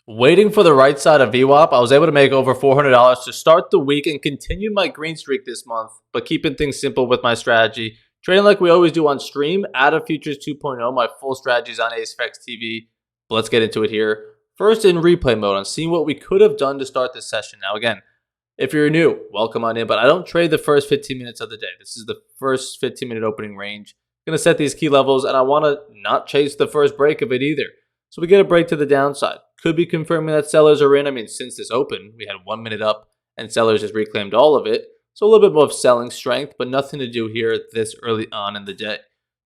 Waiting for the right side of VWAP, I was able to make over $400 to start the week and continue my green streak this month, but keeping things simple with my strategy. Trading like we always do on stream, out of Futures 2.0, my full strategy is on AceFX TV. But let's get into it here. First in replay mode on seeing what we could have done to start this session. Now again, if you're new, welcome on in, but I don't trade the first 15 minutes of the day. This is the first 15-minute opening range. I'm going to set these key levels, and I want to not chase the first break of it either. So we get a break to the downside. Could be confirming that sellers are in. I mean, since this opened, we had 1 minute up and sellers just reclaimed all of it. So a little bit more of selling strength, but nothing to do here this early on in the day.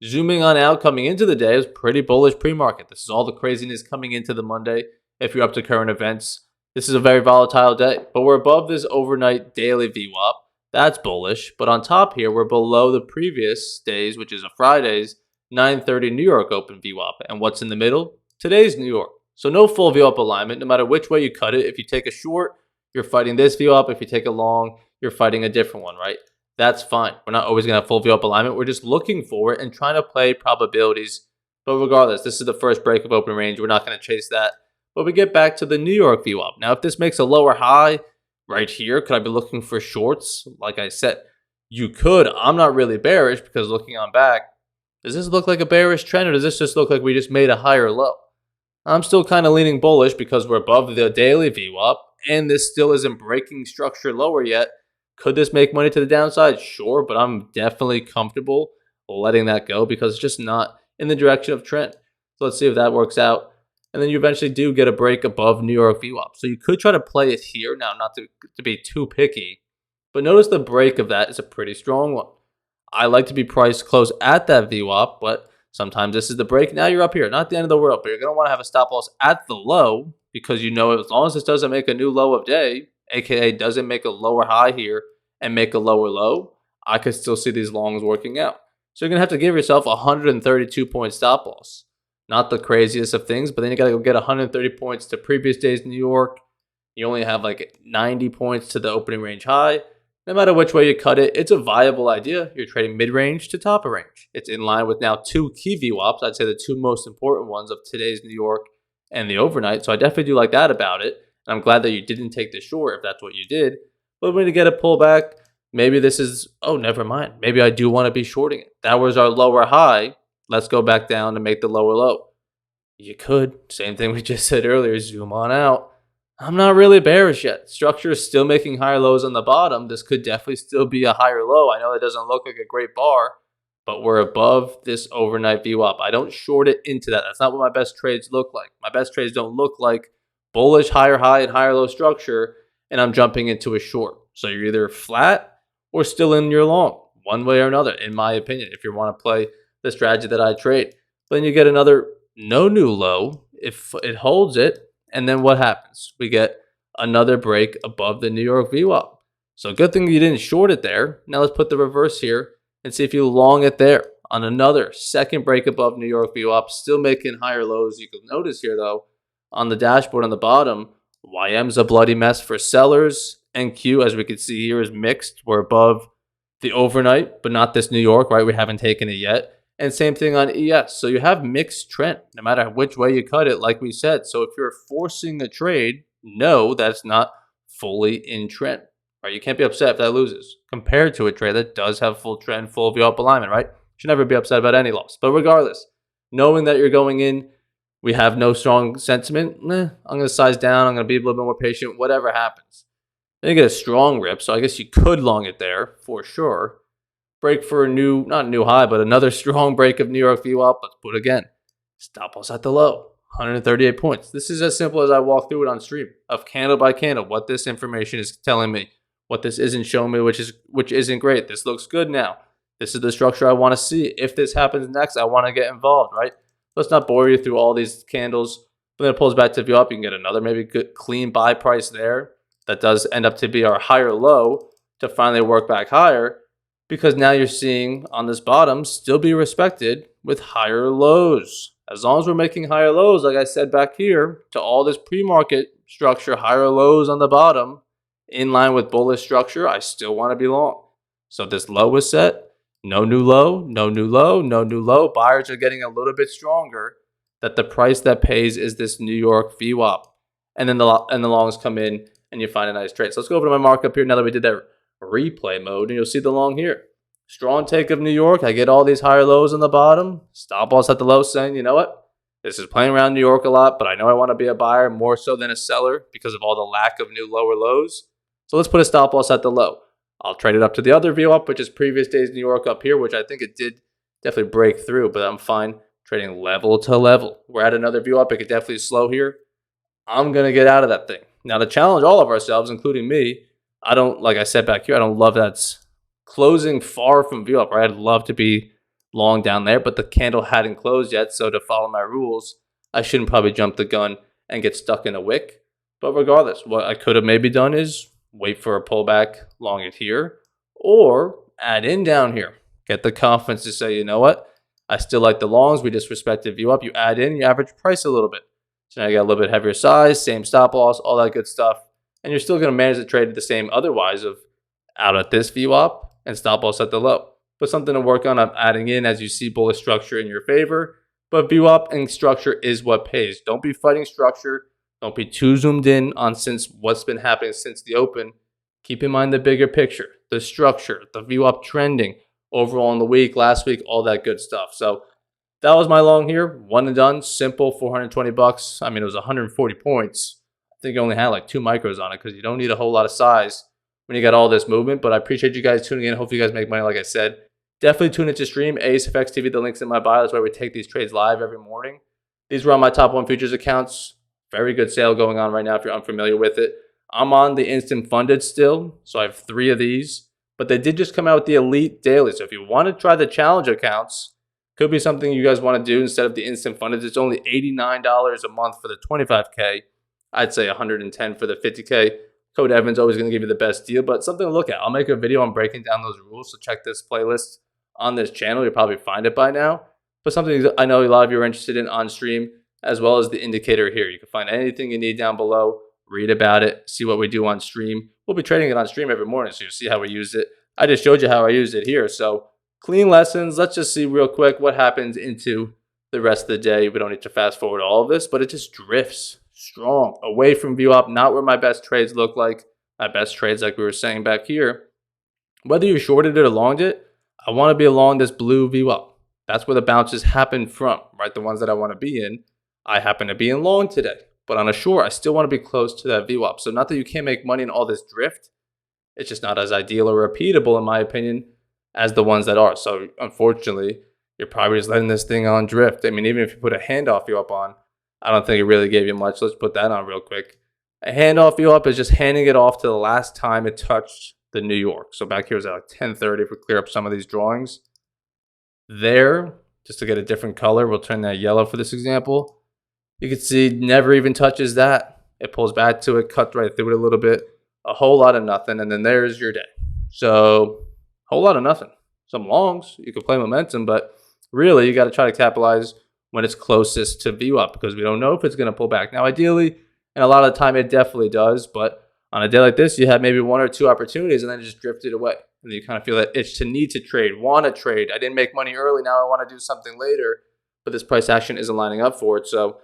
Zooming on out coming into the day is pretty bullish pre-market. This is all the craziness coming into the Monday. If you're up to current events, this is a very volatile day, but we're above this overnight daily VWAP. That's bullish. But on top here, we're below the previous days, which is a Friday's 9:30 New York open VWAP. And what's in the middle? Today's New York. So no full VWAP alignment, no matter which way you cut it. If you take a short, you're fighting this VWAP. If you take a long, you're fighting a different one, right? That's fine. We're not always going to have full VWAP alignment. We're just looking for it and trying to play probabilities. But regardless, this is the first break of open range. We're not going to chase that. But we get back to the New York VWAP. Now, if this makes a lower high right here, could I be looking for shorts? Like I said, you could. I'm not really bearish because looking on back, does this look like a bearish trend or does this just look like we just made a higher low? I'm still kind of leaning bullish because we're above the daily VWAP and this still isn't breaking structure lower yet. Could this make money to the downside? Sure, but I'm definitely comfortable letting that go because it's just not in the direction of trend. So let's see if that works out. And then you eventually do get a break above New York VWAP. So you could try to play it here. Now, not to be too picky, but notice the break of that is a pretty strong one. I like to be priced close at that VWAP, but sometimes this is the break. Now you're up here. Not the end of the world, but you're going to want to have a stop loss at the low because you know as long as this doesn't make a new low of day, aka doesn't make a lower high here and make a lower low, I could still see these longs working out. So you're going to have to give yourself a 132-point stop loss. Not the craziest of things, but then you got to go get 130 points to previous days New York. You only have like 90 points to the opening range high. No matter which way you cut it, it's a viable idea. You're trading mid-range to top of range. It's in line with now two key VWAPs. I'd say the two most important ones of today's New York and the overnight. So I definitely do like that about it. And I'm glad that you didn't take the short if that's what you did. But when you get a pullback, maybe this is, oh, never mind. Maybe I do want to be shorting it. That was our lower high. Let's go back down to make the lower low. You could. Same thing we just said earlier. Zoom on out. I'm not really bearish yet. Structure is still making higher lows on the bottom. This could definitely still be a higher low. I know it doesn't look like a great bar, but we're above this overnight VWAP. I don't short it into that. That's not what my best trades look like. My best trades don't look like bullish, higher high, and higher low structure, and I'm jumping into a short. So you're either flat or still in your long, one way or another, in my opinion, if you want to play the strategy that I trade. But then you get another no new low if it holds it. And then what happens? We get another break above the New York VWAP. So good thing you didn't short it there. Now let's put the reverse here and see if you long it there on another second break above New York VWAP, still making higher lows. You can notice here though, on the dashboard on the bottom, YM's a bloody mess for sellers. NQ, as we can see here, is mixed. We're above the overnight, but not this New York, right? We haven't taken it yet. And same thing on ES. So you have mixed trend, no matter which way you cut it, like we said. So if you're forcing a trade, no, that's not fully in trend, right? You can't be upset if that loses compared to a trade that does have full trend, full VWAP alignment, right? Should never be upset about any loss. But regardless, knowing that you're going in, we have no strong sentiment. I'm going to size down. I'm going to be a little bit more patient, whatever happens. Then you get a strong rip. So I guess you could long it there for sure. Break for a new, not new high, but another strong break of New York VWAP. Let's put again. Stop loss at the low, 138 points. This is as simple as I walk through it on stream, of candle by candle, what this information is telling me, what this isn't showing me, which isn't great. This looks good now. This is the structure I want to see. If this happens next, I want to get involved, right? Let's not bore you through all these candles. But then it pulls back to VWAP. You can get another maybe good clean buy price there. That does end up to be our higher low to finally work back higher. Because now you're seeing on this bottom still be respected with higher lows. As long as we're making higher lows, like I said back here, to all this pre-market structure, higher lows on the bottom, in line with bullish structure, I still want to be long. So this low was set, no new low, no new low, no new low. Buyers are getting a little bit stronger that the price that pays is this New York VWAP. and then the longs come in and you find a nice trade. So let's go over to my markup here now that we did that replay mode, and you'll see the long here. Strong take of New York. I get all these higher lows on the bottom. Stop loss at the low saying, you know what? This is playing around New York a lot, but I know I want to be a buyer more so than a seller because of all the lack of new lower lows. So let's put a stop loss at the low. I'll trade it up to the other VWAP, which is previous days New York up here, which I think it did definitely break through, but I'm fine trading level to level. We're at another VWAP. It could definitely slow here. I'm going to get out of that thing. Now, to challenge all of ourselves, including me, I don't, like I said back here, I don't love that's closing far from VWAP, right? I'd love to be long down there, but the candle hadn't closed yet. So to follow my rules, I shouldn't probably jump the gun and get stuck in a wick. But regardless, what I could have maybe done is wait for a pullback, long it here, or add in down here. Get the confidence to say, you know what? I still like the longs. We just respected VWAP. You add in, you average price a little bit. So now you got a little bit heavier size, same stop loss, all that good stuff. And you're still going to manage the trade the same otherwise of out at this VWAP and stop loss at the low. But something to work on. I'm adding in as you see bullish structure in your favor. But VWAP and structure is what pays. Don't be fighting structure. Don't be too zoomed in on since what's been happening since the open. Keep in mind the bigger picture, the structure, the VWAP trending overall in the week, last week, all that good stuff. So that was my long here. One and done. Simple, 420 bucks. I mean, it was 140 points. I think I only had like 2 micros on it because you don't need a whole lot of size when you got all this movement. But I appreciate you guys tuning in. Hopefully you guys make money, like I said. Definitely tune into stream, AceFX TV. The link's in my bio. That's why we take these trades live every morning. These were on my top 1 futures accounts. Very good sale going on right now if you're unfamiliar with it. I'm on the instant funded still, so I have 3 of these. But they did just come out with the Elite Daily. So if you want to try the challenge accounts, could be something you guys want to do instead of the instant funded. It's only $89 a month for the 25K. I'd say $110 for the 50K. Code Evan's always going to give you the best deal, but something to look at. I'll make a video on breaking down those rules, so check this playlist on this channel. You'll probably find it by now. But something that I know a lot of you are interested in on stream, as well as the indicator here. You can find anything you need down below, read about it, see what we do on stream. We'll be trading it on stream every morning, so you'll see how we use it. I just showed you how I used it here. So clean lessons. Let's just see real quick what happens into the rest of the day. We don't need to fast forward all of this, but it just drifts strong away from VWAP, not where my best trades look like. My best trades, like we were saying back here. Whether you shorted it or longed it, I want to be along this blue VWAP. That's where the bounces happen from, right? The ones that I want to be in. I happen to be in long today, but on a short, I still want to be close to that VWAP. So not that you can't make money in all this drift. It's just not as ideal or repeatable, in my opinion, as the ones that are. So unfortunately, you're probably just letting this thing on drift. I mean, even if you put a handoff VWAP on, I don't think it really gave you much. Let's put that on real quick. A handoff VWAP is just handing it off to the last time it touched the New York. So back here was at like 10:30 if we clear up some of these drawings. There, just to get a different color, we'll turn that yellow for this example. You can see never even touches that. It pulls back to it, cut right through it a little bit. A whole lot of nothing, and then there's your day. So, whole lot of nothing. Some longs, you can play momentum, but really you got to try to capitalize when it's closest to VWAP because we don't know if it's going to pull back. Now, ideally, and a lot of the time it definitely does, but on a day like this, you had maybe 1 or 2 opportunities and then it just drifted away. And you kind of feel that itch to need to trade, want to trade. I didn't make money early, now I want to do something later, but this price action isn't lining up for it. So,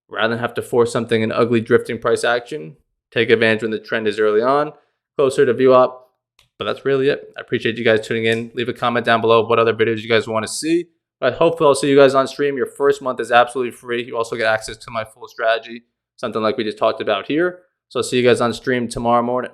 rather than have to force something in ugly drifting price action, take advantage when the trend is early on, closer to VWAP. But that's really it. I appreciate you guys tuning in. Leave a comment down below what other videos you guys want to see. But hopefully I'll see you guys on stream. Your first month is absolutely free. You also get access to my full strategy, something like we just talked about here. So I'll see you guys on stream tomorrow morning.